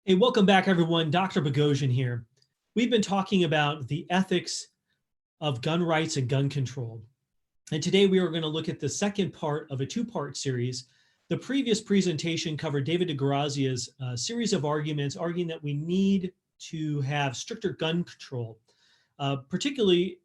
Hey, welcome back, everyone. Dr. Boghossian here. We've been talking about the ethics of gun rights and gun control. And today we are going to look at the second part of a two-part series. The previous presentation covered David deGrazia's series of arguments arguing that we need to have stricter gun control. Particularly,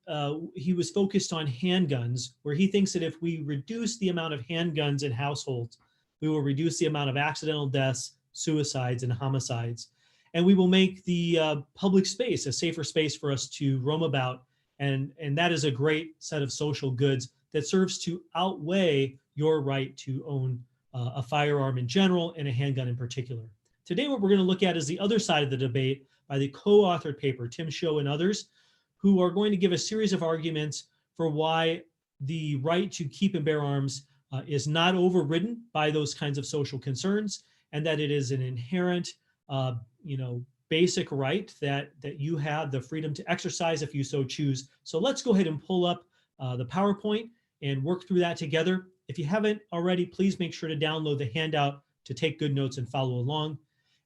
he was focused on handguns, where he thinks that if we reduce the amount of handguns in households, we will reduce the amount of accidental deaths, suicides, and homicides. And we will make the public space a safer space for us to roam about. And that is a great set of social goods that serves to outweigh your right to own a firearm in general and a handgun in particular. Today, what we're going to look at is the other side of the debate by the co-authored paper, Tim Shou and others, who are going to give a series of arguments for why the right to keep and bear arms is not overridden by those kinds of social concerns, and that it is an inherent, basic right that you have the freedom to exercise if you so choose. So let's go ahead and pull up the PowerPoint and work through that together. If you haven't already, please make sure to download the handout to take good notes and follow along.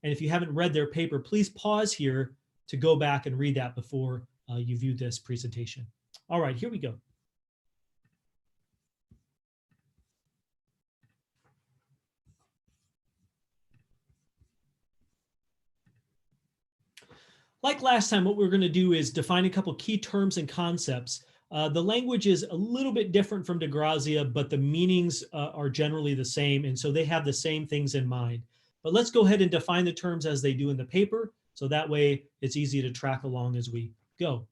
And if you haven't read their paper, please pause here to go back and read that before you view this presentation. All right, here we go. Like last time, what we're going to do is define a couple key terms and concepts. The language is a little bit different from deGrazia, but the meanings are generally the same, and so they have the same things in mind. But let's go ahead and define the terms as they do in the paper, so that way it's easy to track along as we go.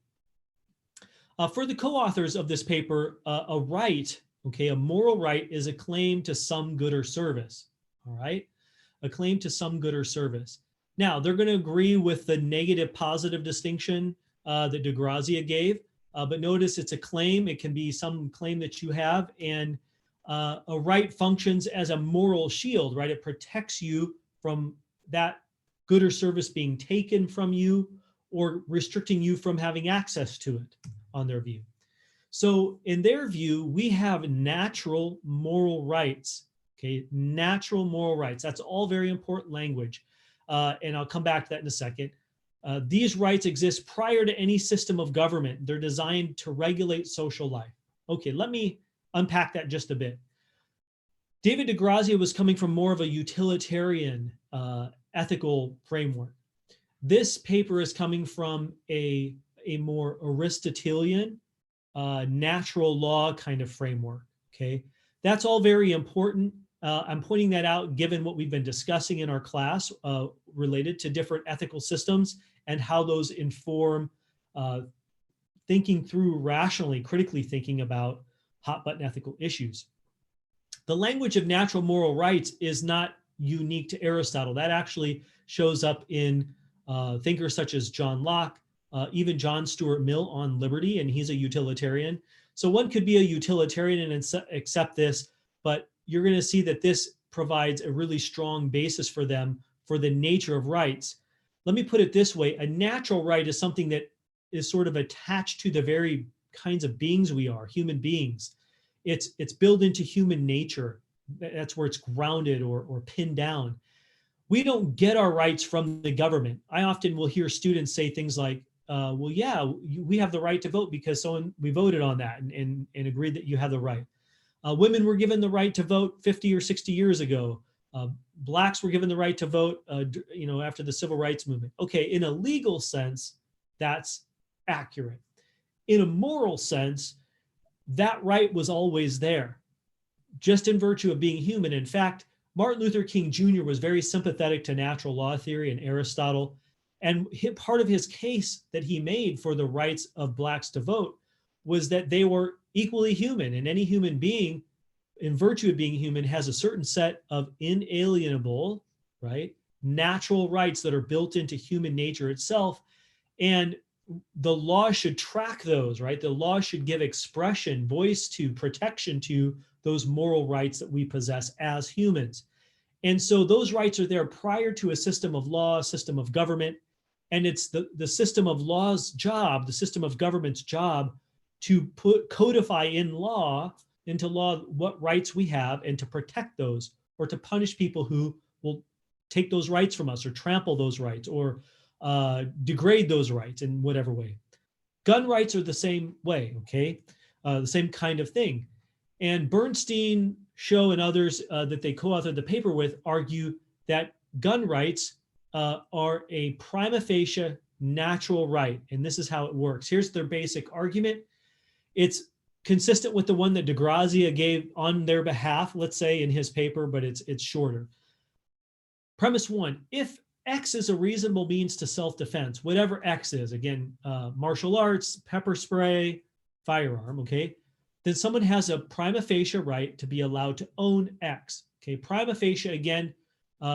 For the co-authors of this paper, a right, a moral right is a claim to some good or service, all right? A claim to some good or service. Now, they're going to agree with the negative positive distinction that deGrazia gave, but notice it's a claim. It can be some claim that you have, and a right functions as a moral shield, right? It protects you from that good or service being taken from you or restricting you from having access to it, on their view. So in their view, we have natural moral rights, natural moral rights. That's all very important language. And I'll come back to that in a second. These rights exist prior to any system of government. They're designed to regulate social life. Okay, let me unpack that just a bit. David deGrazia was coming from more of a utilitarian ethical framework. This paper is coming from a more Aristotelian natural law kind of framework, okay? That's all very important. I'm pointing that out given what we've been discussing in our class related to different ethical systems and how those inform thinking through rationally, critically thinking about hot button ethical issues. The language of natural moral rights is not unique to Aristotle. That actually shows up in thinkers such as John Locke, even John Stuart Mill on liberty, and he's a utilitarian. So one could be a utilitarian and accept this, but you're going to see that this provides a really strong basis for them for the nature of rights. Let me put it this way. A natural right is something that is sort of attached to the very kinds of beings we are, human beings. It's built into human nature. That's where it's grounded or pinned down. We don't get our rights from the government. I often will hear students say things like, well, yeah, we have the right to vote because we voted on that and agreed that you have the right. Women were given the right to vote 50 or 60 years ago. Blacks were given the right to vote, after the civil rights movement. Okay, in a legal sense, that's accurate. In a moral sense, that right was always there, just in virtue of being human. In fact, Martin Luther King Jr. was very sympathetic to natural law theory and Aristotle. And part of his case that he made for the rights of blacks to vote was that they were equally human, and any human being, in virtue of being human, has a certain set of inalienable, right, natural rights that are built into human nature itself. And the law should track those, right? The law should give expression, voice to, protection to those moral rights that we possess as humans. And so those rights are there prior to a system of law, a system of government. And it's the system of law's job, the system of government's job to codify into law what rights we have and to protect those or to punish people who will take those rights from us or trample those rights or degrade those rights in whatever way. Gun rights are the same way, okay? The same kind of thing. And Bernstein, Shou, and others that they co-authored the paper with argue that gun rights are a prima facie natural right. And this is how it works. Here's their basic argument. It's consistent with the one that DeGrazia gave on their behalf, let's say in his paper, but it's shorter. Premise one, if X is a reasonable means to self-defense, whatever X is, again, martial arts, pepper spray, firearm, okay, then someone has a prima facie right to be allowed to own X. Okay, prima facie, again,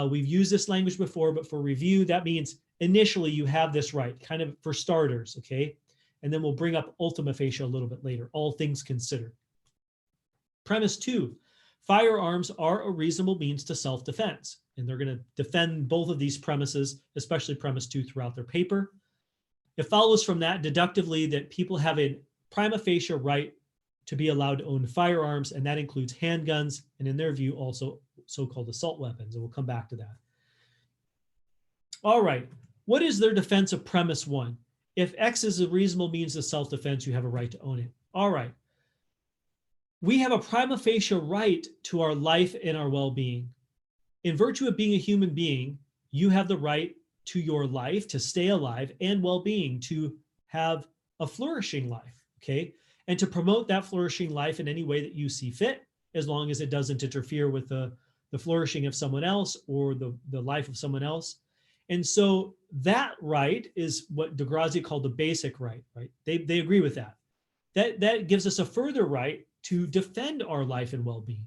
we've used this language before, but for review, that means initially you have this right, kind of for starters, okay? And then we'll bring up ultima facie a little bit later, all things considered. Premise two, firearms are a reasonable means to self-defense. And they're going to defend both of these premises, especially premise two, throughout their paper. It follows from that deductively that people have a prima facie right to be allowed to own firearms, and that includes handguns, and in their view, also so-called assault weapons, and we'll come back to that. All right, what is their defense of premise one? If X is a reasonable means of self-defense, you have a right to own it. All right. We have a prima facie right to our life and our well-being. In virtue of being a human being, you have the right to your life, to stay alive, and well-being, to have a flourishing life, okay? And to promote that flourishing life in any way that you see fit, as long as it doesn't interfere with the flourishing of someone else or the life of someone else. And so that right is what DeGrazia called the basic right, right? They agree with that. That gives us a further right to defend our life and well-being,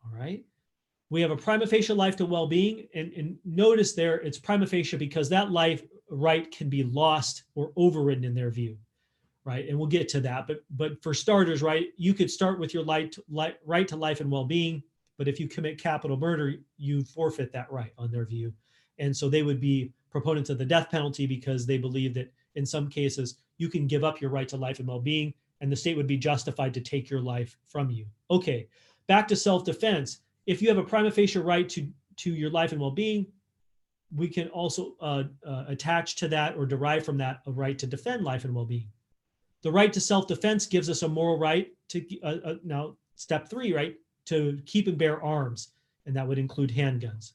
all right? We have a prima facie life to well-being, and notice there it's prima facie because that life right can be lost or overridden in their view, right? And we'll get to that, but for starters, right, you could start with your right to life and well-being, but if you commit capital murder, you forfeit that right on their view. And so they would be proponents of the death penalty because they believe that in some cases you can give up your right to life and well-being and the state would be justified to take your life from you. Okay, back to self-defense. If you have a prima facie right to your life and well-being, we can also attach to that or derive from that a right to defend life and well-being. The right to self-defense gives us a moral right to, now step three, right, to keep and bear arms, and that would include handguns.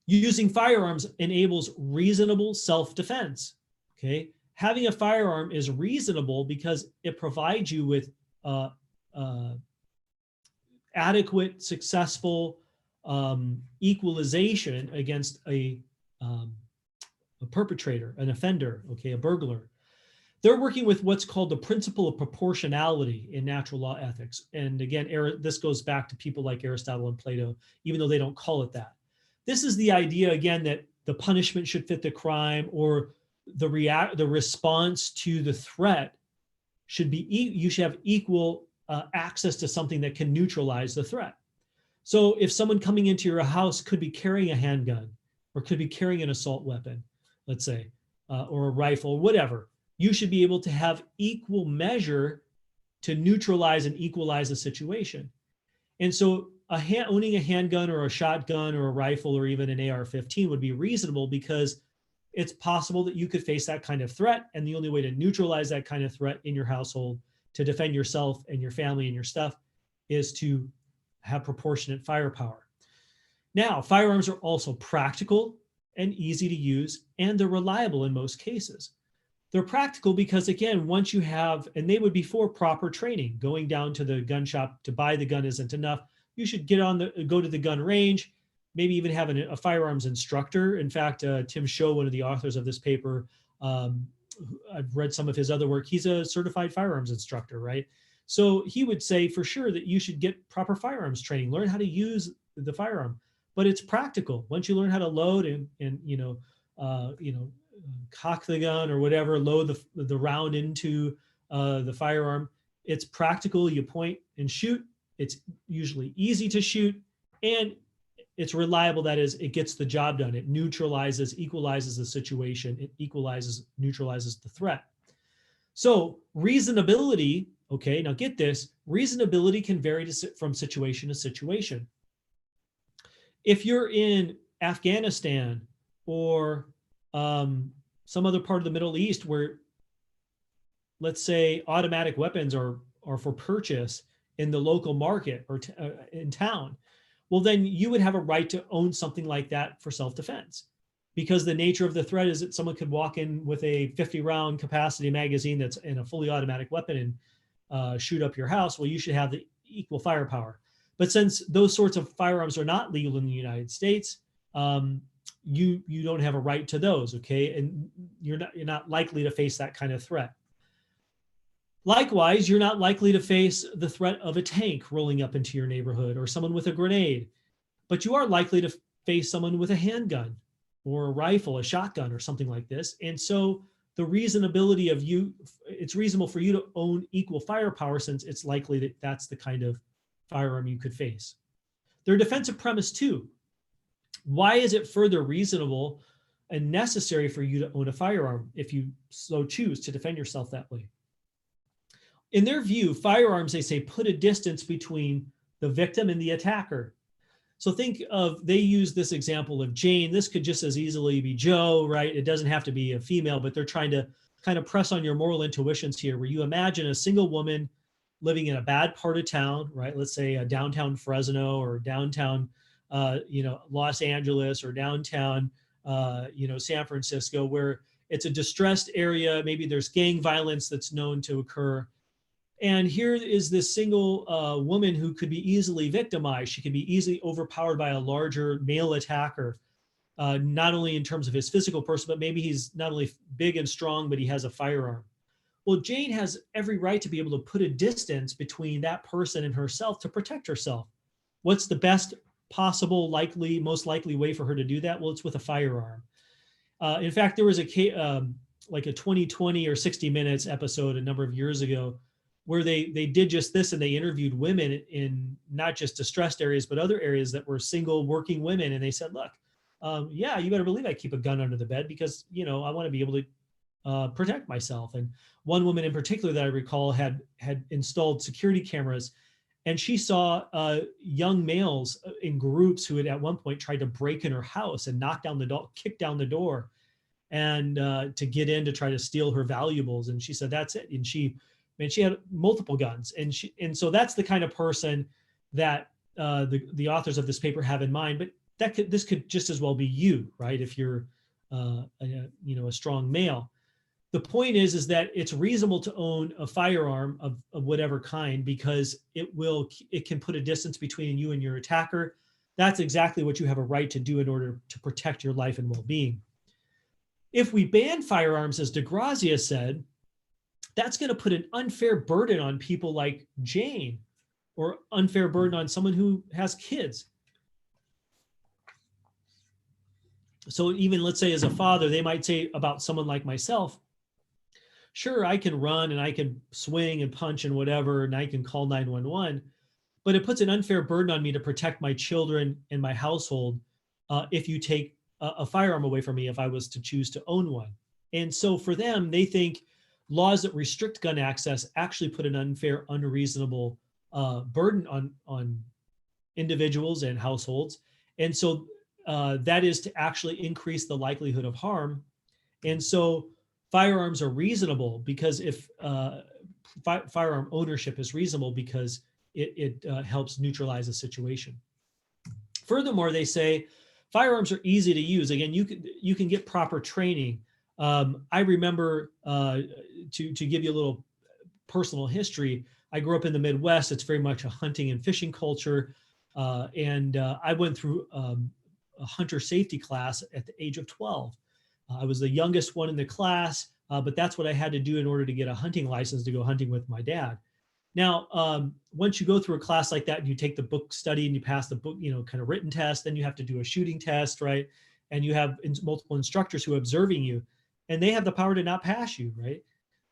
Using firearms enables reasonable self-defense, okay? Having a firearm is reasonable because it provides you with adequate, successful equalization against a perpetrator, an offender, okay, a burglar. They're working with what's called the principle of proportionality in natural law ethics. And again, this goes back to people like Aristotle and Plato, even though they don't call it that. This is the idea, again, that the punishment should fit the crime, or the response to the threat should be, you should have equal access to something that can neutralize the threat. So if someone coming into your house could be carrying a handgun or could be carrying an assault weapon, let's say, or a rifle, whatever, you should be able to have equal measure to neutralize and equalize the situation. And so owning a handgun or a shotgun or a rifle or even an AR-15 would be reasonable because it's possible that you could face that kind of threat. And the only way to neutralize that kind of threat in your household to defend yourself and your family and your stuff is to have proportionate firepower. Now, firearms are also practical and easy to use, and they're reliable in most cases. They're practical because, again, once you have, and they would be for proper training, going down to the gun shop to buy the gun isn't enough. You should go to the gun range, maybe even have a firearms instructor. In fact, Tim Shou, one of the authors of this paper, I've read some of his other work. He's a certified firearms instructor, right? So he would say for sure that you should get proper firearms training, learn how to use the firearm, but it's practical. Once you learn how to load and cock the gun or whatever, load the round into the firearm, it's practical. You point and shoot. It's usually easy to shoot, and it's reliable. That is, it gets the job done. It neutralizes, equalizes the situation. It equalizes, neutralizes the threat. So reasonability, okay, now get this, reasonability can vary from situation to situation. If you're in Afghanistan or some other part of the Middle East where, let's say, automatic weapons are for purchase in the local market or in town, well, then you would have a right to own something like that for self-defense, because the nature of the threat is that someone could walk in with a 50-round capacity magazine that's in a fully automatic weapon and shoot up your house. Well, you should have the equal firepower. But since those sorts of firearms are not legal in the United States, you don't have a right to those, okay? And you're not likely to face that kind of threat. Likewise, you're not likely to face the threat of a tank rolling up into your neighborhood or someone with a grenade, but you are likely to face someone with a handgun or a rifle, a shotgun, or something like this. And so the reasonability of it's reasonable for you to own equal firepower, since it's likely that that's the kind of firearm you could face. Their defensive premise too. Why is it further reasonable and necessary for you to own a firearm if you so choose to defend yourself that way? In their view, firearms, they say, put a distance between the victim and the attacker. So they use this example of Jane. This could just as easily be Joe, right? It doesn't have to be a female, but they're trying to kind of press on your moral intuitions here, where you imagine a single woman living in a bad part of town, right? Let's say downtown Fresno or downtown, Los Angeles or downtown, San Francisco, where it's a distressed area. Maybe there's gang violence that's known to occur. And here is this single woman who could be easily victimized. She could be easily overpowered by a larger male attacker, not only in terms of his physical person, but maybe he's not only big and strong, but he has a firearm. Well, Jane has every right to be able to put a distance between that person and herself to protect herself. What's the best possible, most likely way for her to do that? Well, it's with a firearm. In fact, there was like a 20/20 or 60 Minutes episode a number of years ago where they did just this, and they interviewed women in not just distressed areas, but other areas that were single working women. And they said, look, yeah, you better believe I keep a gun under the bed because, I want to be able to protect myself. And one woman in particular that I recall had installed security cameras, and she saw young males in groups who had at one point tried to break in her house and knock down the door, kick down the door, and to get in to try to steal her valuables. And she said, that's it. And she had multiple guns. And so that's the kind of person that the authors of this paper have in mind. But this could just as well be you, right? If you're a strong male. The point is that it's reasonable to own a firearm of whatever kind, because it can put a distance between you and your attacker. That's exactly what you have a right to do in order to protect your life and well-being. If we ban firearms, as DeGrazia said, that's going to put an unfair burden on people like Jane, or unfair burden on someone who has kids. So even, let's say, as a father, they might say about someone like myself, sure, I can run and I can swing and punch and whatever, and I can call 911, but it puts an unfair burden on me to protect my children and my household if you take a firearm away from me if I was to choose to own one. And so for them, they think laws that restrict gun access actually put an unfair, unreasonable burden on individuals and households. And so that is to actually increase the likelihood of harm. And so firearms are reasonable because if firearm ownership is reasonable because it helps neutralize a situation. Furthermore, they say firearms are easy to use. Again, you can get proper training. I remember, to give you a little personal history, I grew up in the Midwest. It's very much a hunting and fishing culture. And I went through a hunter safety class at the age of 12. I was the youngest one in the class, but that's what I had to do in order to get a hunting license to go hunting with my dad. Now, once you go through a class like that and you take the book study and you pass the book, kind of written test, then you have to do a shooting test, right? And you have multiple instructors who are observing you, and they have the power to not pass you, right?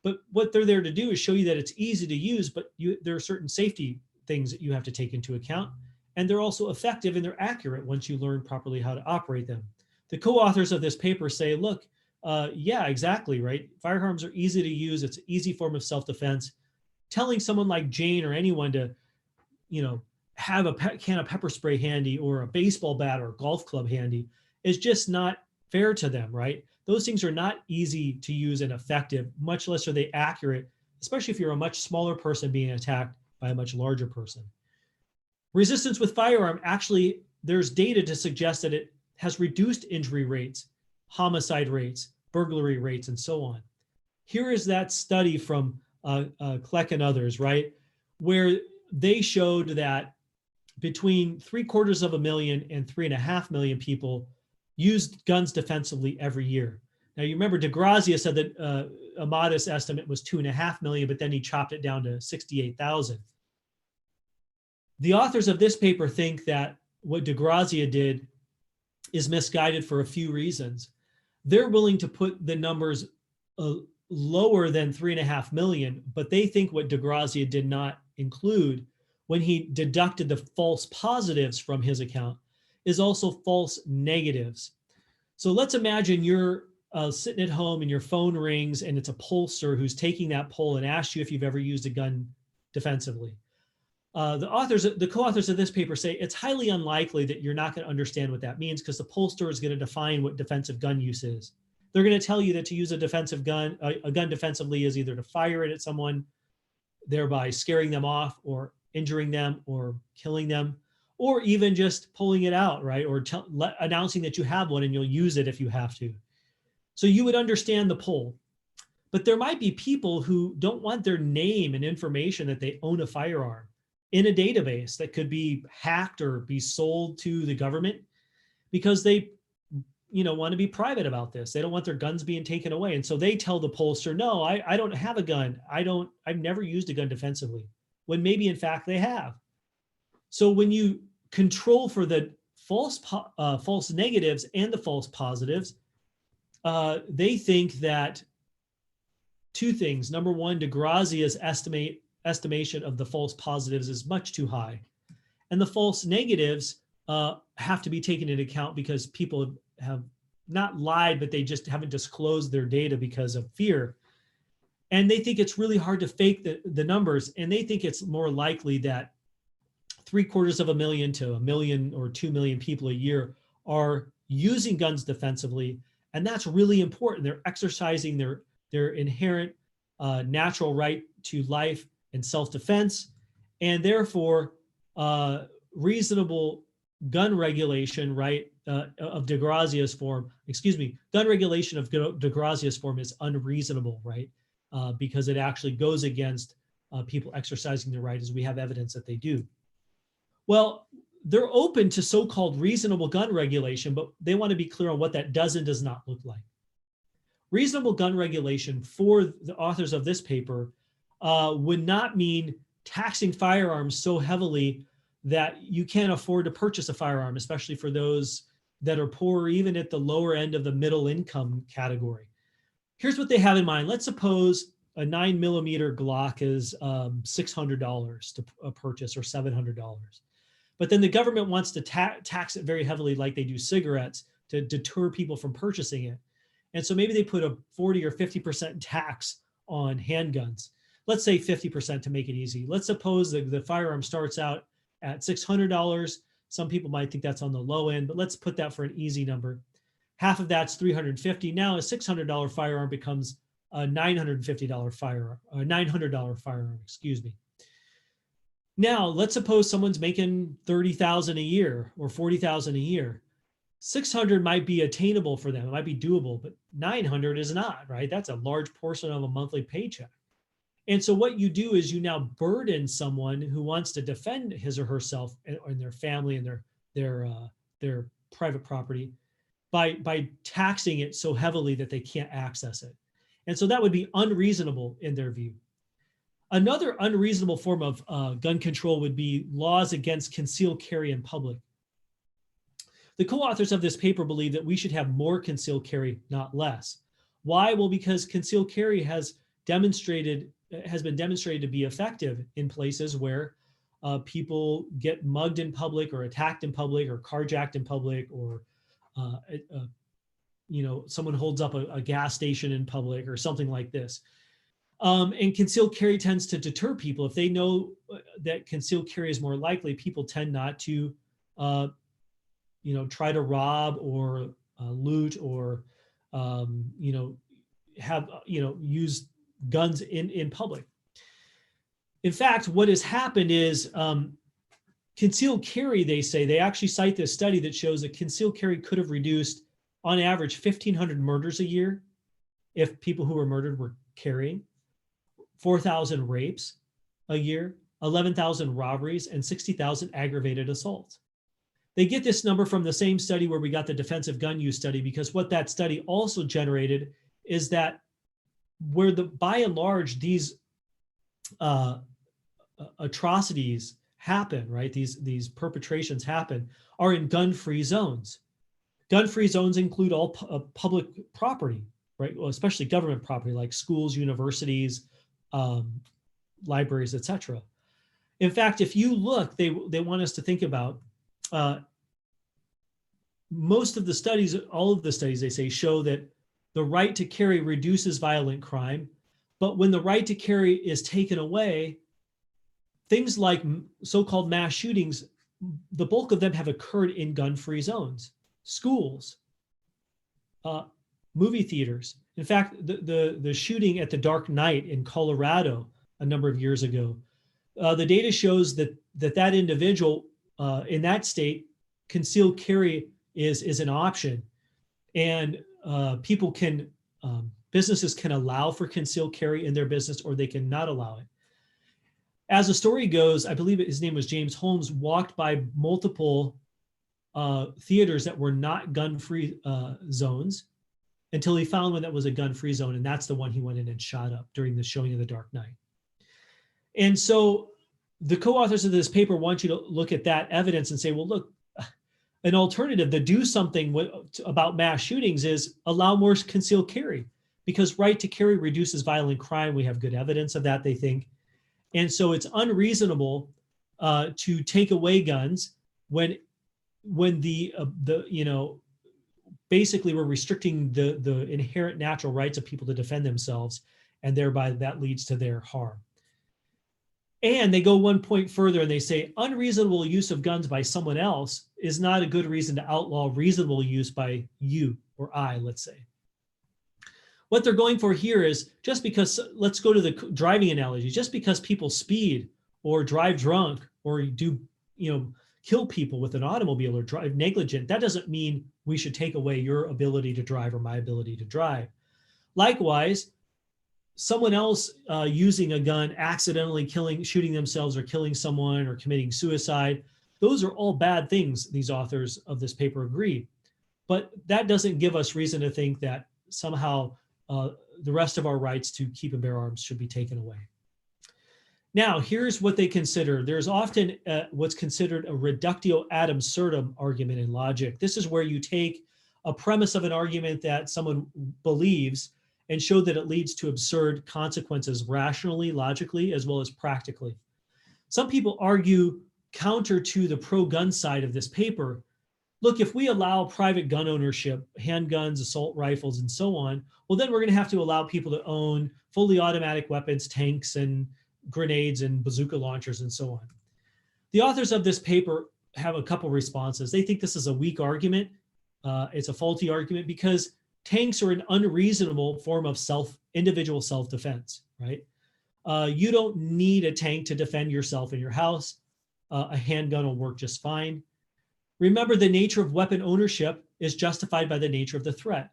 But what they're there to do is show you that it's easy to use, but there are certain safety things that you have to take into account. And they're also effective and they're accurate once you learn properly how to operate them. The co-authors of this paper say, look, yeah, exactly, right? Firearms are easy to use. It's an easy form of self-defense. Telling someone like Jane or anyone to, have a can of pepper spray handy or a baseball bat or a golf club handy is just not fair to them, right? Those things are not easy to use and effective, much less are they accurate, especially if you're a much smaller person being attacked by a much larger person. Resistance with firearm, actually, there's data to suggest that it has reduced injury rates, homicide rates, burglary rates, and so on. Here is that study from Kleck and others, right? Where they showed that between 750,000 and 3.5 million people used guns defensively every year. Now, you remember DeGrazia said that a modest estimate was 2.5 million, but then he chopped it down to 68,000. The authors of this paper think that what DeGrazia did is misguided for a few reasons. They're willing to put the numbers lower than 3.5 million, but they think what DeGrazia did not include when he deducted the false positives from his account is also false negatives. So let's imagine you're sitting at home and your phone rings and it's a pollster who's taking that poll and asks you if you've ever used a gun defensively. The co-authors of this paper say it's highly unlikely that you're not going to understand what that means because the pollster is going to define what defensive gun use is. They're going to tell you that to use a defensive gun, a gun defensively is either to fire it at someone, thereby scaring them off or injuring them or killing them, or even just pulling it out, right? Or announcing that you have one and you'll use it if you have to. So you would understand the poll. But there might be people who don't want their name and information that they own a firearm in a database that could be hacked or be sold to the government because they want to be private about this. They don't want their guns being taken away. And so they tell the pollster, no, I don't have a gun. I've never used a gun defensively, when maybe in fact they have. So when you control for the false negatives and the false positives, they think that two things. Number one, DeGrazia's estimation of the false positives is much too high. And the false negatives have to be taken into account because people have not lied, but they just haven't disclosed their data because of fear. And they think it's really hard to fake the numbers. And they think it's more likely that 750,000 to 1 million or 2 million people a year are using guns defensively. And that's really important. They're exercising their inherent natural right to life and self-defense. And therefore, reasonable gun regulation, right, of DeGrazia's form, gun regulation of DeGrazia's form is unreasonable, right? Because it actually goes against people exercising their right, as we have evidence that they do. Well, they're open to so-called reasonable gun regulation, but they want to be clear on what that does and does not look like. Reasonable gun regulation for the authors of this paper would not mean taxing firearms so heavily that you can't afford to purchase a firearm, especially for those that are poor or even at the lower end of the middle income category. Here's what they have in mind. Let's suppose a 9mm Glock is $600 to purchase or $700. But then the government wants to tax it very heavily like they do cigarettes to deter people from purchasing it. And so maybe they put a 40 or 50% tax on handguns. Let's say 50% to make it easy. Let's suppose that the firearm starts out at $600. Some people might think that's on the low end, but let's put that for an easy number. Half of that's $350. Now a $600 firearm becomes a $950 firearm, or $900 firearm, excuse me. Now let's suppose someone's making $30,000 a year or $40,000 a year. 600 might be attainable for them. It might be doable, but 900 is not, right? That's a large portion of a monthly paycheck. And so what you do is you now burden someone who wants to defend his or herself and their family and their private property by taxing it so heavily that they can't access it. And so that would be unreasonable in their view. Another unreasonable form of gun control would be laws against concealed carry in public. The co-authors of this paper believe that we should have more concealed carry, not less. Why? Well, because concealed carry has been demonstrated to be effective in places where people get mugged in public or attacked in public or carjacked in public, or someone holds up a gas station in public or something like this. And concealed carry tends to deter people. If they know that concealed carry is more likely, people tend not to, try to rob or loot or, have, use guns in public. In fact, what has happened is concealed carry, they say, they actually cite this study that shows that concealed carry could have reduced, on average, 1,500 murders a year if people who were murdered were carrying, 4,000 rapes a year, 11,000 robberies, and 60,000 aggravated assaults. They get this number from the same study where we got the defensive gun use study, because what that study also generated is that where by and large these atrocities happen, right? These perpetrations happen, are in gun-free zones. Gun-free zones include all public property, right? Well, especially government property like schools, universities, libraries, etc. In fact, if you look, they want us to think about most of the studies, all of the studies, they say, show that the right to carry reduces violent crime. But when the right to carry is taken away, things like so-called mass shootings, the bulk of them have occurred in gun-free zones, schools, movie theaters. In fact, the shooting at the Dark Knight in Colorado a number of years ago, the data shows that individual in that state, concealed carry is an option, and people can, businesses can allow for concealed carry in their business, or they can not allow it. As the story goes, I believe his name was James Holmes, walked by multiple theaters that were not gun-free zones until he found one that was a gun-free zone, and that's the one he went in and shot up during the showing of The Dark Knight. And so the co-authors of this paper want you to look at that evidence and say, well, look, an alternative to do something about mass shootings is allow more concealed carry, because right to carry reduces violent crime. We have good evidence of that, they think. And so it's unreasonable to take away guns when basically we're restricting the inherent natural rights of people to defend themselves, and thereby that leads to their harm. And they go one point further and they say unreasonable use of guns by someone else is not a good reason to outlaw reasonable use by you or I, let's say. What they're going for here is, just because, let's go to the driving analogy, just because people speed or drive drunk or do, kill people with an automobile or drive negligent, that doesn't mean we should take away your ability to drive or my ability to drive. Likewise, someone else using a gun, accidentally shooting themselves or killing someone or committing suicide, those are all bad things, these authors of this paper agree. But that doesn't give us reason to think that somehow the rest of our rights to keep and bear arms should be taken away. Now, here's what they consider. There's often what's considered a reductio ad absurdum argument in logic. This is where you take a premise of an argument that someone believes and show that it leads to absurd consequences rationally, logically, as well as practically. Some people argue counter to the pro-gun side of this paper. Look, if we allow private gun ownership, handguns, assault rifles, and so on, well, then we're going to have to allow people to own fully automatic weapons, tanks, and grenades, and bazooka launchers, and so on. The authors of this paper have a couple responses. They think this is a weak argument. It's a faulty argument because tanks are an unreasonable form of individual self-defense, right? You don't need a tank to defend yourself in your house. A handgun will work just fine. Remember, the nature of weapon ownership is justified by the nature of the threat.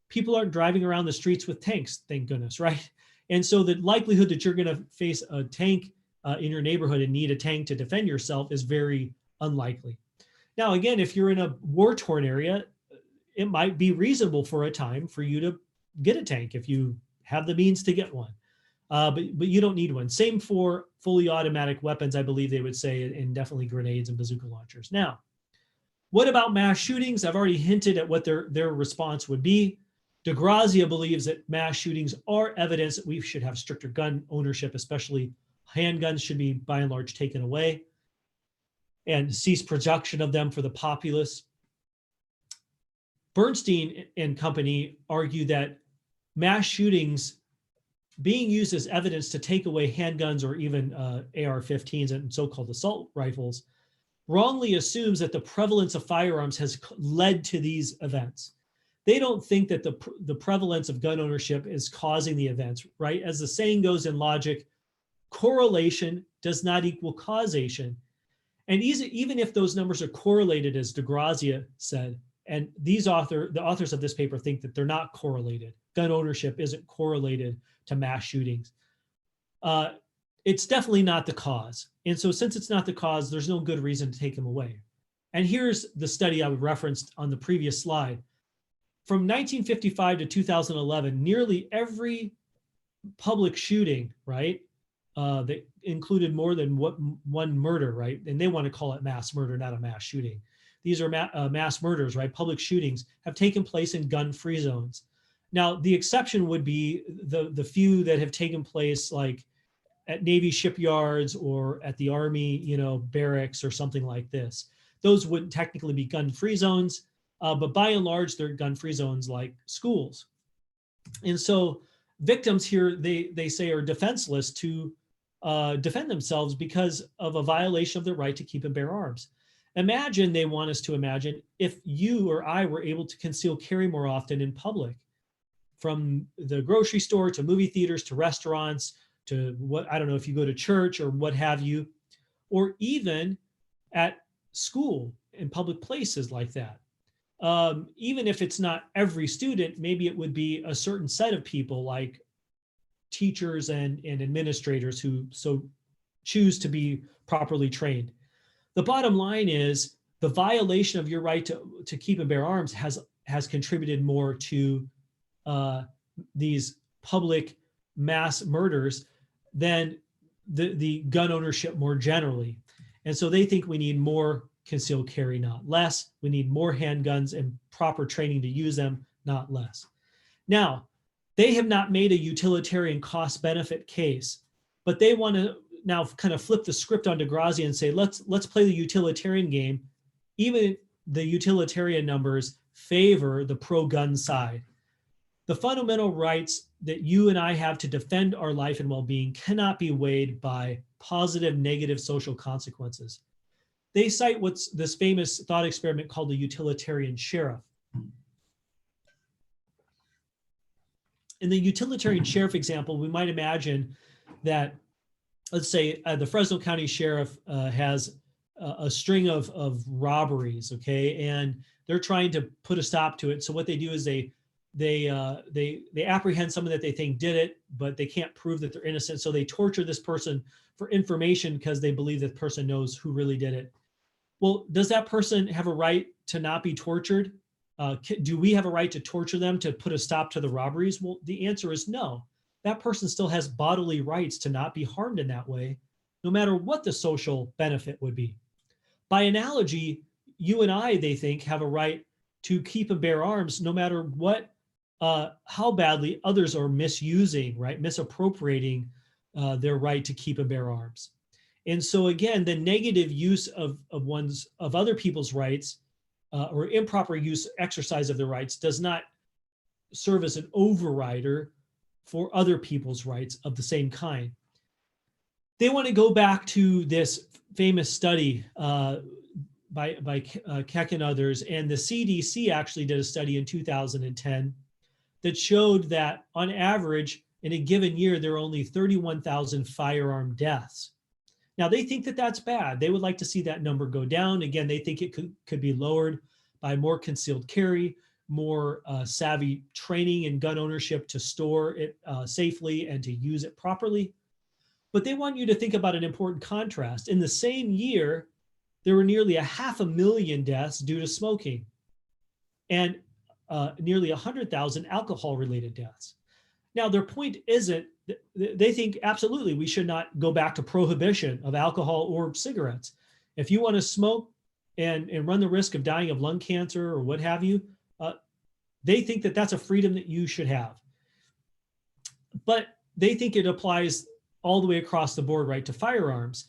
People aren't driving around the streets with tanks, thank goodness, right? And so the likelihood that you're going to face a tank in your neighborhood and need a tank to defend yourself is very unlikely. Now, again, if you're in a war-torn area, it might be reasonable for a time for you to get a tank if you have the means to get one. But you don't need one. Same for fully automatic weapons, I believe they would say, and definitely grenades and bazooka launchers. Now, what about mass shootings? I've already hinted at what their response would be. DeGrazia believes that mass shootings are evidence that we should have stricter gun ownership, especially handguns should be by and large taken away and cease production of them for the populace. Bernstein and company argue that mass shootings being used as evidence to take away handguns or even AR-15s and so-called assault rifles wrongly assumes that the prevalence of firearms has led to these events. They don't think that the prevalence of gun ownership is causing the events, right? As the saying goes in logic, correlation does not equal causation. And even if those numbers are correlated, as DeGrazia said, and the authors of this paper think that they're not correlated, gun ownership isn't correlated to mass shootings, it's definitely not the cause. And so since it's not the cause, there's no good reason to take them away. And here's the study I referenced on the previous slide. From 1955 to 2011, nearly every public shooting, right, that included more than one murder, right? And they want to call it mass murder, not a mass shooting. These are mass murders, right? Public shootings have taken place in gun-free zones. Now, the exception would be the few that have taken place like at Navy shipyards or at the Army, barracks or something like this. Those wouldn't technically be gun-free zones, but by and large, they're gun-free zones like schools. And so victims here, they say, are defenseless to defend themselves because of a violation of their right to keep and bear arms. Imagine, they want us to imagine, if you or I were able to conceal carry more often in public, from the grocery store to movie theaters to restaurants to I don't know if you go to church or what have you, or even at school in public places like that. Even if it's not every student, maybe it would be a certain set of people like teachers and administrators who so choose to be properly trained. The bottom line is the violation of your right to keep and bear arms has contributed more to these public mass murders than the gun ownership more generally. And so they think we need more concealed carry, not less. We need more handguns and proper training to use them, not less. Now, they have not made a utilitarian cost-benefit case, but they want to now kind of flip the script on DeGrazia and say, let's play the utilitarian game. Even the utilitarian numbers favor the pro-gun side. The fundamental rights that you and I have to defend our life and well-being cannot be weighed by positive, negative social consequences. They cite what's this famous thought experiment called the utilitarian sheriff. In the utilitarian sheriff example, we might imagine that, let's say, the Fresno County Sheriff has a string of robberies, okay, and they're trying to put a stop to it. So what they do is they apprehend someone that they think did it, but they can't prove that they're innocent. So they torture this person for information because they believe that person knows who really did it. Well, does that person have a right to not be tortured? Do we have a right to torture them to put a stop to the robberies? Well, the answer is no. That person still has bodily rights to not be harmed in that way, no matter what the social benefit would be. By analogy, you and I, they think, have a right to keep and bear arms no matter what, how badly others are misusing, right, misappropriating their right to keep and bear arms. And so again, the negative use of other people's rights or improper exercise of their rights does not serve as an overrider for other people's rights of the same kind. They want to go back to this famous study by Keck and others, and the CDC actually did a study in 2010 that showed that on average in a given year, there are only 31,000 firearm deaths. Now they think that that's bad. They would like to see that number go down. Again, they think it could be lowered by more concealed carry, more savvy training in gun ownership to store it safely and to use it properly. But they want you to think about an important contrast. In the same year, there were nearly 500,000 deaths due to smoking and nearly 100,000 alcohol-related deaths. Now, their point isn't, they think absolutely we should not go back to prohibition of alcohol or cigarettes. If you want to smoke and run the risk of dying of lung cancer or what have you, they think that that's a freedom that you should have. But they think it applies all the way across the board, right, to firearms.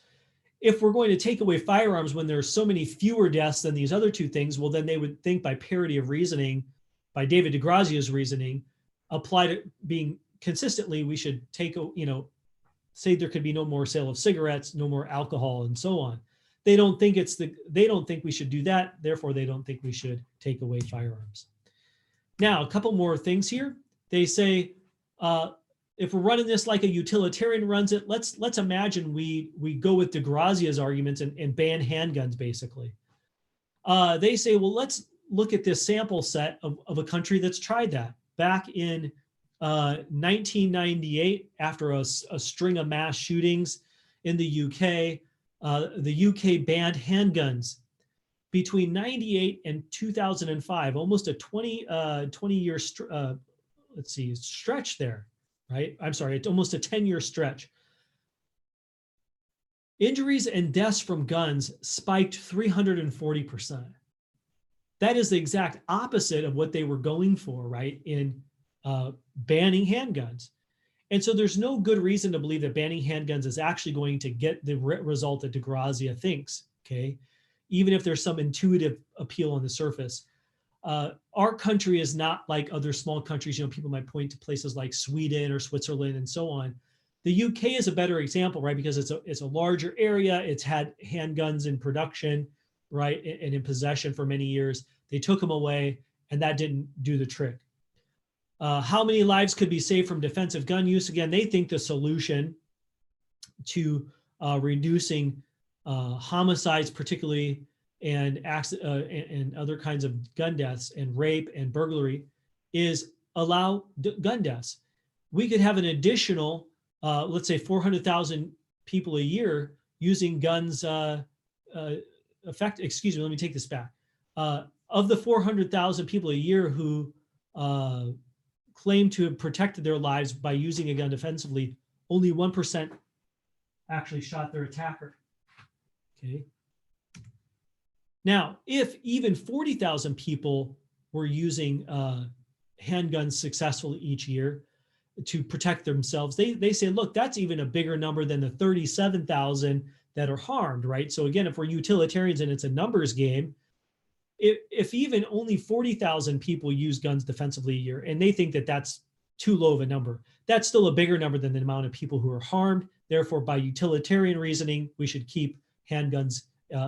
If we're going to take away firearms when there are so many fewer deaths than these other two things, well, then they would think by parity of reasoning, by David DeGrazia's reasoning, apply to being consistently we should take, say there could be no more sale of cigarettes, no more alcohol, and so on. They don't think we should do that. Therefore, they don't think we should take away firearms. Now, a couple more things here. They say, if we're running this like a utilitarian runs it, let's imagine we go with DeGrazia's arguments and ban handguns, basically. They say, well, let's look at this sample set of a country that's tried that. Back in 1998, after a string of mass shootings in the UK banned handguns. Between 98 and 2005, almost a 20-year stretch there, right? I'm sorry, it's almost a 10-year stretch. Injuries and deaths from guns spiked 340%. That is the exact opposite of what they were going for, right, in banning handguns. And so there's no good reason to believe that banning handguns is actually going to get the result that DeGrazia thinks, okay? Even if there's some intuitive appeal on the surface. Our country is not like other small countries. People might point to places like Sweden or Switzerland and so on. The UK is a better example, right? Because it's a larger area. It's had handguns in production, right? And in possession for many years. They took them away and that didn't do the trick. How many lives could be saved from defensive gun use? Again, they think the solution to reducing homicides, particularly, and other kinds of gun deaths and rape and burglary is allow gun deaths. We could have an additional, let's say 400,000 people a year using guns. Let me take this back. Of the 400,000 people a year who claim to have protected their lives by using a gun defensively, only 1% actually shot their attacker. Okay. Now, if even 40,000 people were using handguns successfully each year to protect themselves, they say, look, that's even a bigger number than the 37,000 that are harmed, right? So again, if we're utilitarians and it's a numbers game, if even only 40,000 people use guns defensively a year, and they think that that's too low of a number, that's still a bigger number than the amount of people who are harmed. Therefore, by utilitarian reasoning, we should keep handguns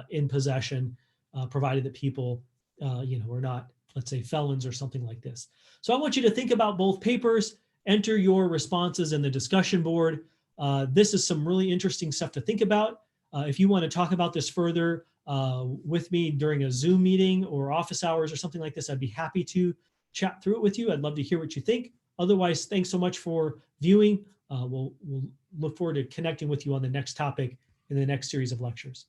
in possession, provided that people, are not, let's say, felons or something like this. So I want you to think about both papers, enter your responses in the discussion board. This is some really interesting stuff to think about. If you want to talk about this further with me during a Zoom meeting or office hours or something like this, I'd be happy to chat through it with you. I'd love to hear what you think. Otherwise, thanks so much for viewing. We'll look forward to connecting with you on the next topic in the next series of lectures.